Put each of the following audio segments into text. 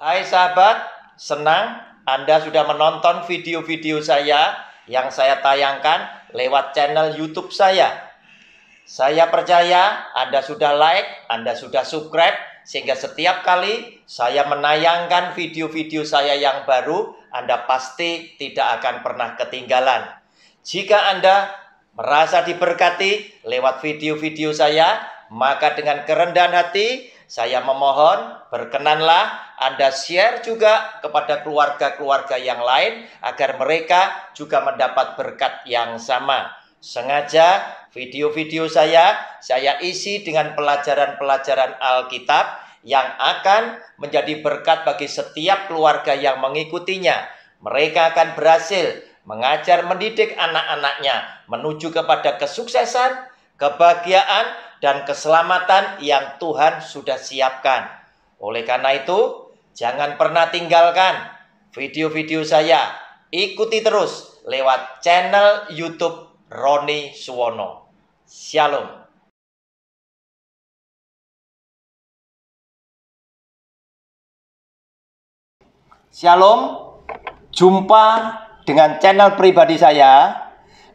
Hai sahabat, senang Anda sudah menonton video-video saya yang saya tayangkan lewat channel YouTube saya. Saya percaya Anda sudah like, Anda sudah subscribe, sehingga setiap kali saya menayangkan video-video saya yang baru, Anda pasti tidak akan pernah ketinggalan. Jika Anda merasa diberkati lewat video-video saya, maka dengan kerendahan hati saya memohon berkenanlah Anda share juga kepada keluarga-keluarga yang lain agar mereka juga mendapat berkat yang sama. Sengaja video-video saya isi dengan pelajaran-pelajaran Alkitab yang akan menjadi berkat bagi setiap keluarga yang mengikutinya. Mereka akan berhasil mengajar mendidik anak-anaknya menuju kepada kesuksesan, kebahagiaan, dan keselamatan yang Tuhan sudah siapkan. Oleh karena itu, jangan pernah tinggalkan video-video saya. Ikuti terus lewat channel YouTube Roni Suwono. Shalom. Shalom. Jumpa dengan channel pribadi saya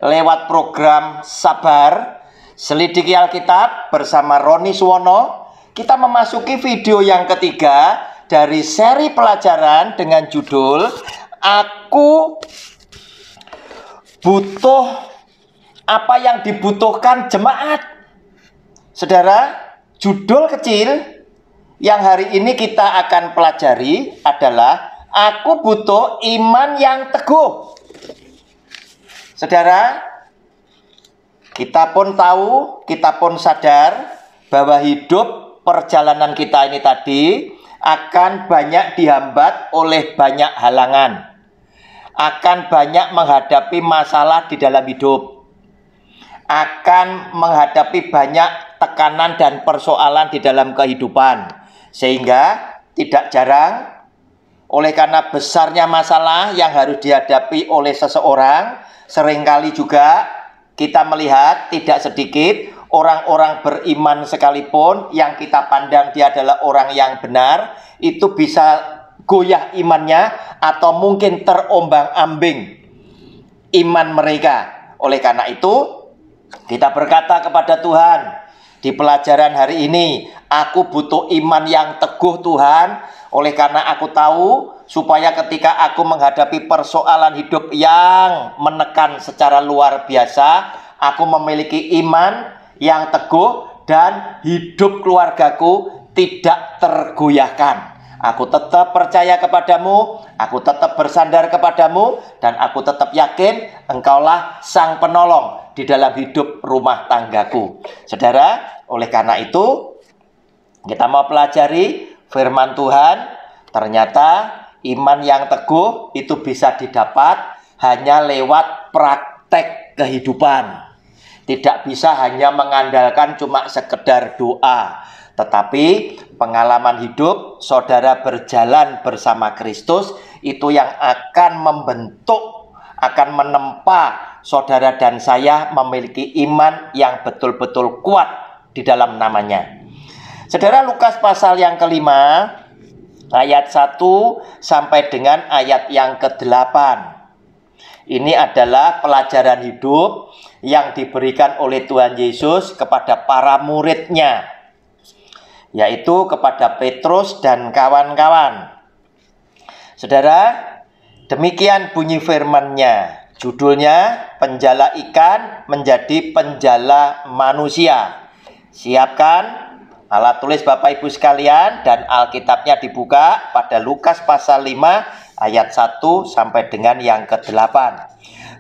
lewat program Sabar Selidiki Alkitab bersama Roni Suwono. Kita memasuki video yang ketiga dari seri pelajaran dengan judul Aku Butuh Apa yang Dibutuhkan Jemaat. Saudara, judul kecil yang hari ini kita akan pelajari adalah Aku butuh iman yang teguh. Saudara, kita pun tahu, kita pun sadar bahwa hidup perjalanan kita ini tadi akan banyak dihambat oleh banyak halangan. Akan banyak menghadapi masalah di dalam hidup. Akan menghadapi banyak tekanan dan persoalan di dalam kehidupan. Sehingga tidak jarang oleh karena besarnya masalah yang harus dihadapi oleh seseorang, seringkali juga kita melihat tidak sedikit orang-orang beriman sekalipun yang kita pandang dia adalah orang yang benar, itu bisa goyah imannya atau mungkin terombang-ambing iman mereka. Oleh karena itu, kita berkata kepada Tuhan di pelajaran hari ini, aku butuh iman yang teguh Tuhan. Oleh karena aku tahu supaya ketika aku menghadapi persoalan hidup yang menekan secara luar biasa, aku memiliki iman yang teguh dan hidup keluargaku tidak tergoyahkan. Aku tetap percaya kepadamu, aku tetap bersandar kepadamu, dan aku tetap yakin engkaulah sang penolong di dalam hidup rumah tanggaku. Saudara, oleh karena itu kita mau pelajari firman Tuhan. Ternyata iman yang teguh itu bisa didapat hanya lewat praktek kehidupan. Tidak bisa hanya mengandalkan cuma sekedar doa. Tetapi pengalaman hidup saudara berjalan bersama Kristus itu yang akan membentuk, akan menempa saudara dan saya memiliki iman yang betul-betul kuat di dalam namanya. Saudara, Lukas pasal yang kelima ayat 1 sampai dengan ayat yang ke-8. Ini adalah pelajaran hidup yang diberikan oleh Tuhan Yesus kepada para muridnya, yaitu kepada Petrus dan kawan-kawan. Saudara, demikian bunyi firman-Nya. Judulnya, Penjala Ikan Menjadi Penjala Manusia. Siapkan alat tulis Bapak Ibu sekalian dan Alkitabnya dibuka pada Lukas pasal 5 ayat 1 sampai dengan yang ke-8.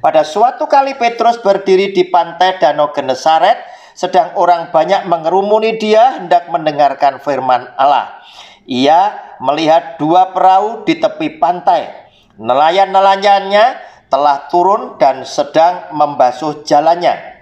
Pada suatu kali Petrus berdiri di pantai Danau Genesaret, sedang orang banyak mengerumuni dia hendak mendengarkan firman Allah. Ia melihat dua perahu di tepi pantai. Nelayan-nelayannya telah turun dan sedang membasuh jalannya.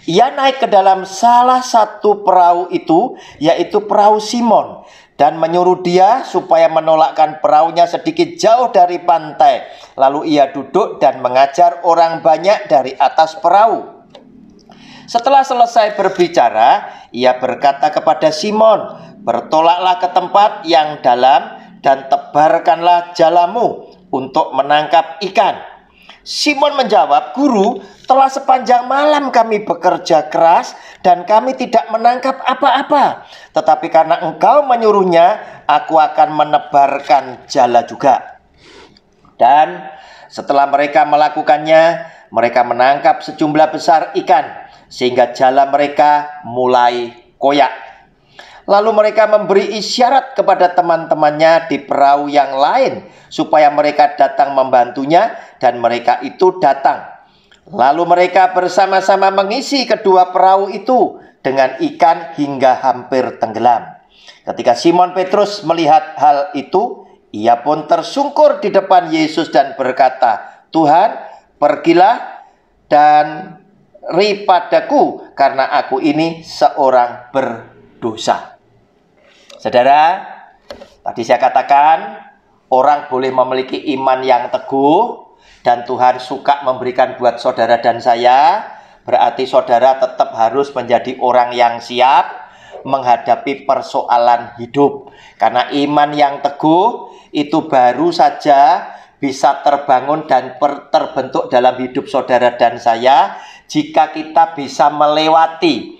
Ia naik ke dalam salah satu perahu itu, yaitu perahu Simon, dan menyuruh dia supaya menolakkan perahunya sedikit jauh dari pantai. Lalu ia duduk dan mengajar orang banyak dari atas perahu. Setelah selesai berbicara, ia berkata kepada Simon, "Bertolaklah ke tempat yang dalam dan tebarkanlah jalamu untuk menangkap ikan. Simon menjawab, Guru, telah sepanjang malam kami bekerja keras dan kami tidak menangkap apa-apa. Tetapi karena engkau menyuruhnya, aku akan menebarkan jala juga. Dan setelah mereka melakukannya, mereka menangkap sejumlah besar ikan, sehingga jala mereka mulai koyak. Lalu mereka memberi isyarat kepada teman-temannya di perahu yang lain, supaya mereka datang membantunya, dan mereka itu datang. Lalu mereka bersama-sama mengisi kedua perahu itu dengan ikan hingga hampir tenggelam. Ketika Simon Petrus melihat hal itu, ia pun tersungkur di depan Yesus dan berkata, Tuhan, pergilah dan ri padaku, karena aku ini seorang berdosa. Saudara, tadi saya katakan orang boleh memiliki iman yang teguh dan Tuhan suka memberikan buat saudara dan saya. Berarti saudara tetap harus menjadi orang yang siap menghadapi persoalan hidup. Karena iman yang teguh itu baru saja bisa terbangun dan terbentuk dalam hidup saudara dan saya jika kita bisa melewati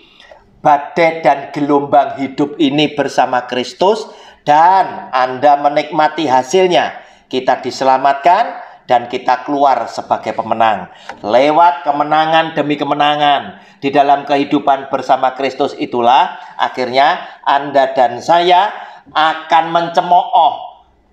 badai dan gelombang hidup ini bersama Kristus, dan Anda menikmati hasilnya. Kita diselamatkan dan kita keluar sebagai pemenang. Lewat kemenangan demi kemenangan di dalam kehidupan bersama Kristus itulah akhirnya Anda dan saya akan mencemooh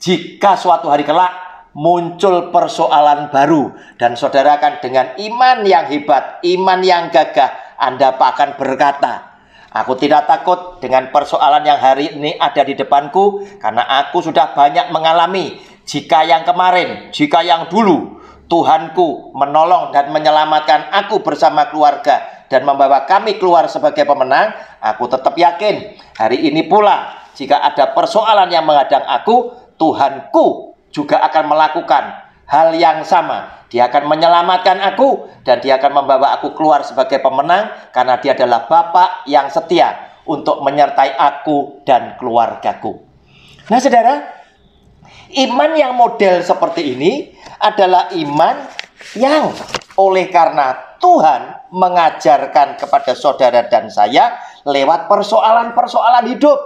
jika suatu hari kelak muncul persoalan baru, dan saudara akan dengan iman yang hebat, iman yang gagah, Anda akan berkata, aku tidak takut dengan persoalan yang hari ini ada di depanku, karena aku sudah banyak mengalami. Jika yang kemarin, jika yang dulu, Tuhanku menolong dan menyelamatkan aku bersama keluarga dan membawa kami keluar sebagai pemenang, aku tetap yakin hari ini pula jika ada persoalan yang menghadang aku, Tuhanku juga akan melakukan hal yang sama. Dia akan menyelamatkan aku dan dia akan membawa aku keluar sebagai pemenang, karena dia adalah Bapa yang setia untuk menyertai aku dan keluargaku. Nah saudara, iman yang model seperti ini adalah iman yang oleh karena Tuhan mengajarkan kepada saudara dan saya lewat persoalan-persoalan hidup.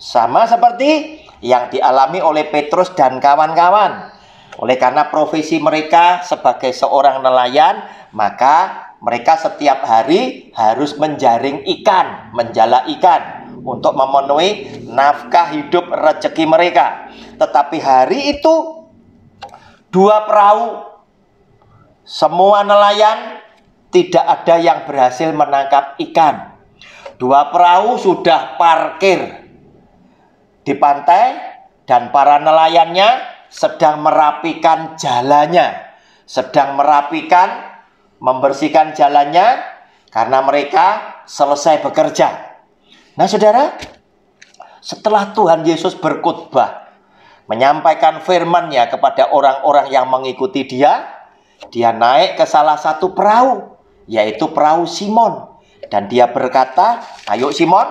Sama seperti yang dialami oleh Petrus dan kawan-kawan. Oleh karena profesi mereka sebagai seorang nelayan, maka mereka setiap hari harus menjaring ikan, menjala ikan untuk memenuhi nafkah hidup rezeki mereka. Tetapi hari itu dua perahu, semua nelayan tidak ada yang berhasil menangkap ikan. Dua perahu sudah parkir di pantai dan para nelayannya sedang merapikan jalannya, sedang merapikan, membersihkan jalannya karena mereka selesai bekerja. Nah saudara, setelah Tuhan Yesus berkhotbah, menyampaikan firman-Nya kepada orang-orang yang mengikuti dia naik ke salah satu perahu, yaitu perahu Simon. Dan dia berkata, ayo Simon,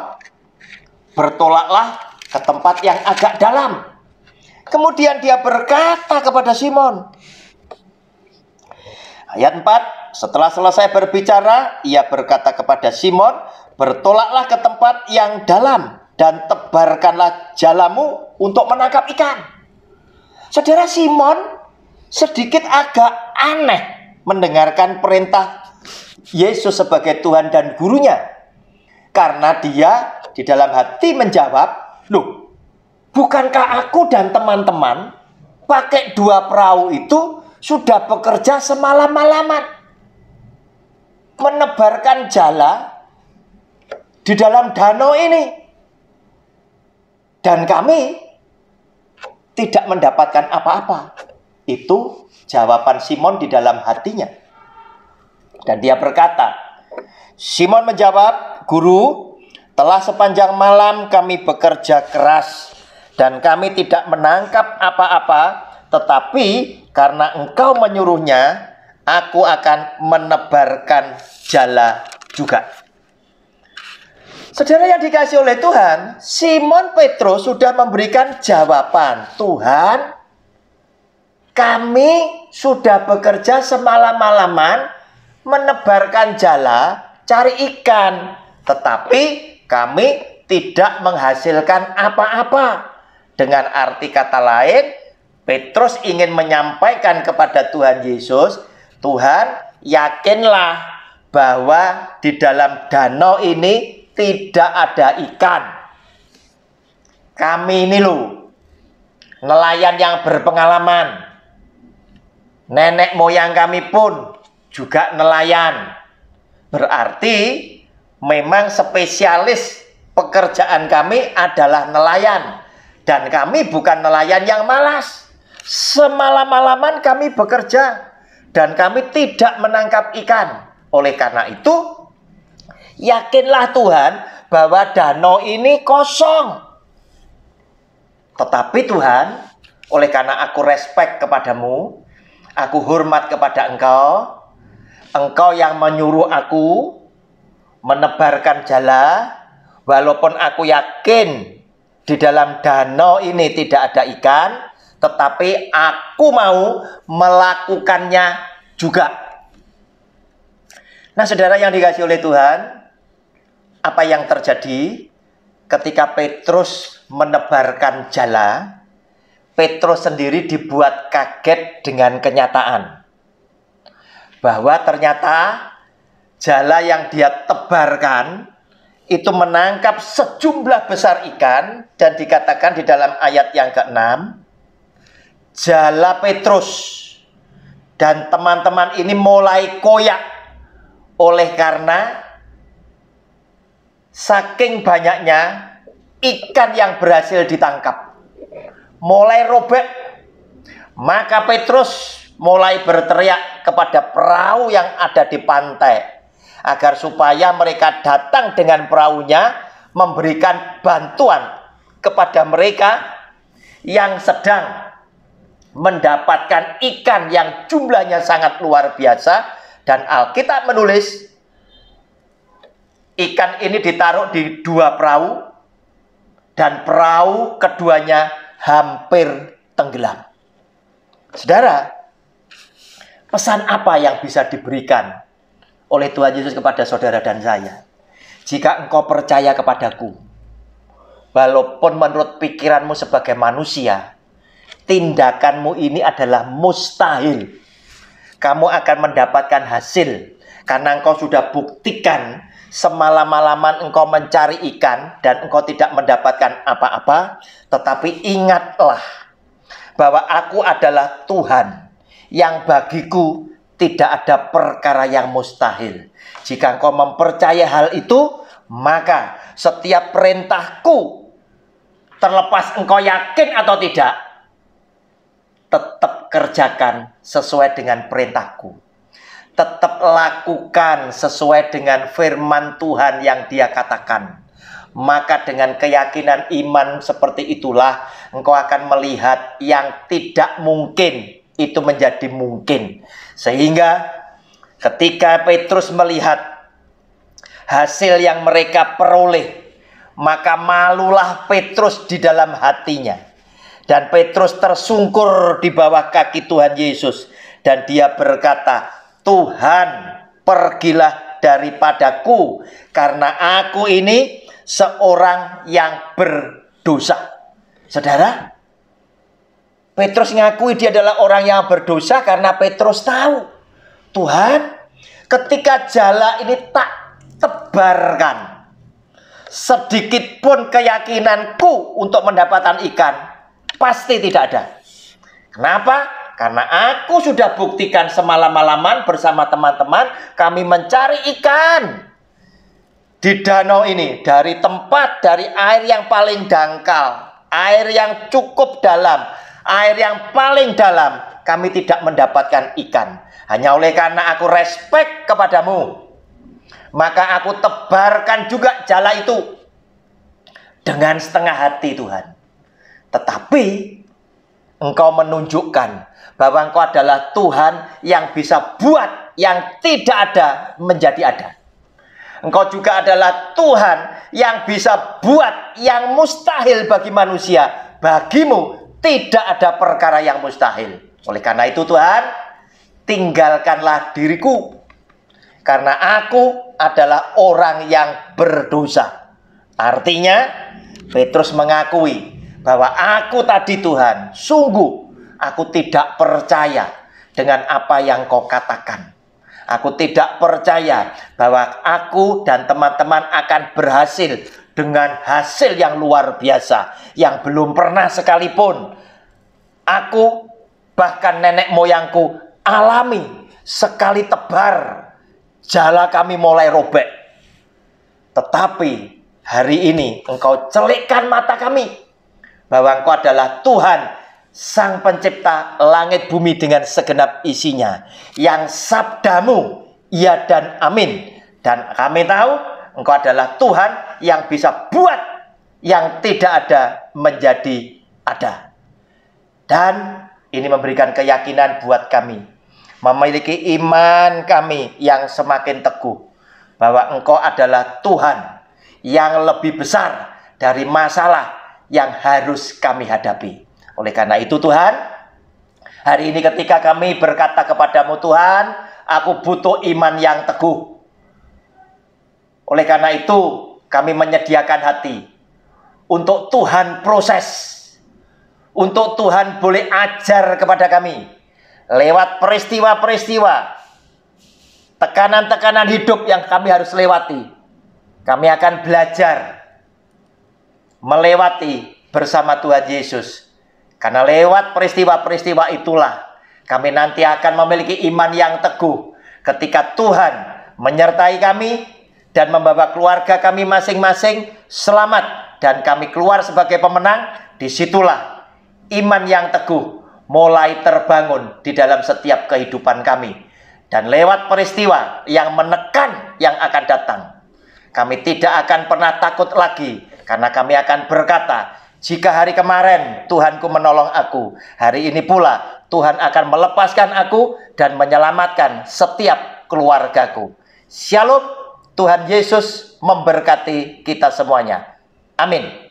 bertolaklah ke tempat yang agak dalam. Kemudian dia berkata kepada Simon, ayat 4, setelah selesai berbicara, ia berkata kepada Simon, bertolaklah ke tempat yang dalam dan tebarkanlah jalamu untuk menangkap ikan. Saudara, Simon sedikit agak aneh mendengarkan perintah Yesus sebagai Tuhan dan gurunya. Karena dia di dalam hati menjawab, loh, bukankah aku dan teman-teman pakai dua perahu itu sudah bekerja semalam-malaman, menebarkan jala di dalam danau ini, dan kami tidak mendapatkan apa-apa. Itu jawaban Simon di dalam hatinya. Dan dia berkata, Simon menjawab, Guru, telah sepanjang malam kami bekerja keras dan kami tidak menangkap apa-apa, tetapi karena engkau menyuruhnya, aku akan menebarkan jala juga. Saudara yang dikasih oleh Tuhan, Simon Petrus sudah memberikan jawaban. Tuhan, kami sudah bekerja semalam-malaman menebarkan jala, cari ikan. Tetapi kami tidak menghasilkan apa-apa. Dengan arti kata lain, Petrus ingin menyampaikan kepada Tuhan Yesus, Tuhan, yakinlah bahwa di dalam danau ini tidak ada ikan. Kami ini loh, nelayan yang berpengalaman. Nenek moyang kami pun juga nelayan. Berarti memang spesialis pekerjaan kami adalah nelayan. Dan kami bukan nelayan yang malas. Semalam-malaman kami bekerja. Dan kami tidak menangkap ikan. Oleh karena itu, yakinlah Tuhan bahwa danau ini kosong. Tetapi Tuhan, oleh karena aku respect kepadamu, aku hormat kepada Engkau, Engkau yang menyuruh aku menebarkan jala, walaupun aku yakin di dalam danau ini tidak ada ikan, tetapi aku mau melakukannya juga. Nah, saudara yang dikasihi oleh Tuhan, apa yang terjadi ketika Petrus menebarkan jala? Petrus sendiri dibuat kaget dengan kenyataan bahwa ternyata jala yang dia tebarkan itu menangkap sejumlah besar ikan, dan dikatakan di dalam ayat yang ke-6, jala Petrus dan teman-teman ini mulai koyak oleh karena saking banyaknya ikan yang berhasil ditangkap. Mulai robek. Maka Petrus mulai berteriak kepada perahu yang ada di pantai agar supaya mereka datang dengan perahunya memberikan bantuan kepada mereka yang sedang mendapatkan ikan yang jumlahnya sangat luar biasa. Dan Alkitab menulis ikan ini ditaruh di 2 perahu dan perahu keduanya hampir tenggelam. Saudara, pesan apa yang bisa diberikan oleh Tuhan Yesus kepada saudara dan saya? Jika engkau percaya kepadaku, walaupun menurut pikiranmu sebagai manusia, tindakanmu ini adalah mustahil. Kamu akan mendapatkan hasil karena engkau sudah buktikan semalam-malaman engkau mencari ikan dan engkau tidak mendapatkan apa-apa. Tetapi ingatlah bahwa aku adalah Tuhan yang bagiku tidak ada perkara yang mustahil. Jika engkau mempercayai hal itu, maka setiap perintahku, terlepas engkau yakin atau tidak, tetap kerjakan sesuai dengan perintahku. Tetap lakukan sesuai dengan firman Tuhan yang Dia katakan. Maka dengan keyakinan iman seperti itulah engkau akan melihat yang tidak mungkin itu menjadi mungkin. Sehingga ketika Petrus melihat hasil yang mereka peroleh, maka malulah Petrus di dalam hatinya. Dan Petrus tersungkur di bawah kaki Tuhan Yesus. Dan dia berkata, Tuhan, pergilah daripadaku, karena aku ini seorang yang berdosa. Saudara, Petrus ngakui dia adalah orang yang berdosa karena Petrus tahu, Tuhan, ketika jala ini tak tebarkan, sedikit pun keyakinanku untuk mendapatkan ikan pasti tidak ada. Kenapa? Karena aku sudah buktikan semalam-malaman bersama teman-teman kami mencari ikan di danau ini, dari air yang paling dangkal, air yang cukup dalam, air yang paling dalam, kami tidak mendapatkan ikan. Hanya oleh karena aku respect kepadamu, maka aku tebarkan juga jala itu dengan setengah hati, Tuhan. Tetapi engkau menunjukkan bahwa engkau adalah Tuhan yang bisa buat yang tidak ada menjadi ada. Engkau juga adalah Tuhan yang bisa buat yang mustahil bagi manusia. Bagimu tidak ada perkara yang mustahil. Oleh karena itu Tuhan, tinggalkanlah diriku. Karena aku adalah orang yang berdosa. Artinya, Petrus mengakui bahwa aku tadi Tuhan, sungguh aku tidak percaya dengan apa yang kau katakan. Aku tidak percaya bahwa aku dan teman-teman akan berhasil dengan hasil yang luar biasa, yang belum pernah sekalipun aku bahkan nenek moyangku alami. Sekali tebar, jala kami mulai robek. Tetapi hari ini engkau celikkan mata kami bahwa engkau adalah Tuhan, Sang Pencipta langit bumi dengan segenap isinya, yang sabdamu ya dan amin. Dan kami tahu engkau adalah Tuhan yang bisa buat yang tidak ada menjadi ada. Dan ini memberikan keyakinan buat kami, memiliki iman kami yang semakin teguh, bahwa engkau adalah Tuhan yang lebih besar dari masalah yang harus kami hadapi. Oleh karena itu Tuhan, hari ini ketika kami berkata kepadamu Tuhan, aku butuh iman yang teguh. Oleh karena itu kami menyediakan hati untuk Tuhan proses, untuk Tuhan boleh ajar kepada kami lewat peristiwa-peristiwa, tekanan-tekanan hidup yang kami harus lewati. Kami akan belajar melewati bersama Tuhan Yesus. Karena lewat peristiwa-peristiwa itulah kami nanti akan memiliki iman yang teguh ketika Tuhan menyertai kami dan membawa keluarga kami masing-masing selamat dan kami keluar sebagai pemenang. Disitulah iman yang teguh mulai terbangun di dalam setiap kehidupan kami. Dan lewat peristiwa yang menekan yang akan datang, kami tidak akan pernah takut lagi, karena kami akan berkata, jika hari kemarin Tuhanku menolong aku, hari ini pula Tuhan akan melepaskan aku dan menyelamatkan setiap keluargaku. Shalom, Tuhan Yesus memberkati kita semuanya. Amin.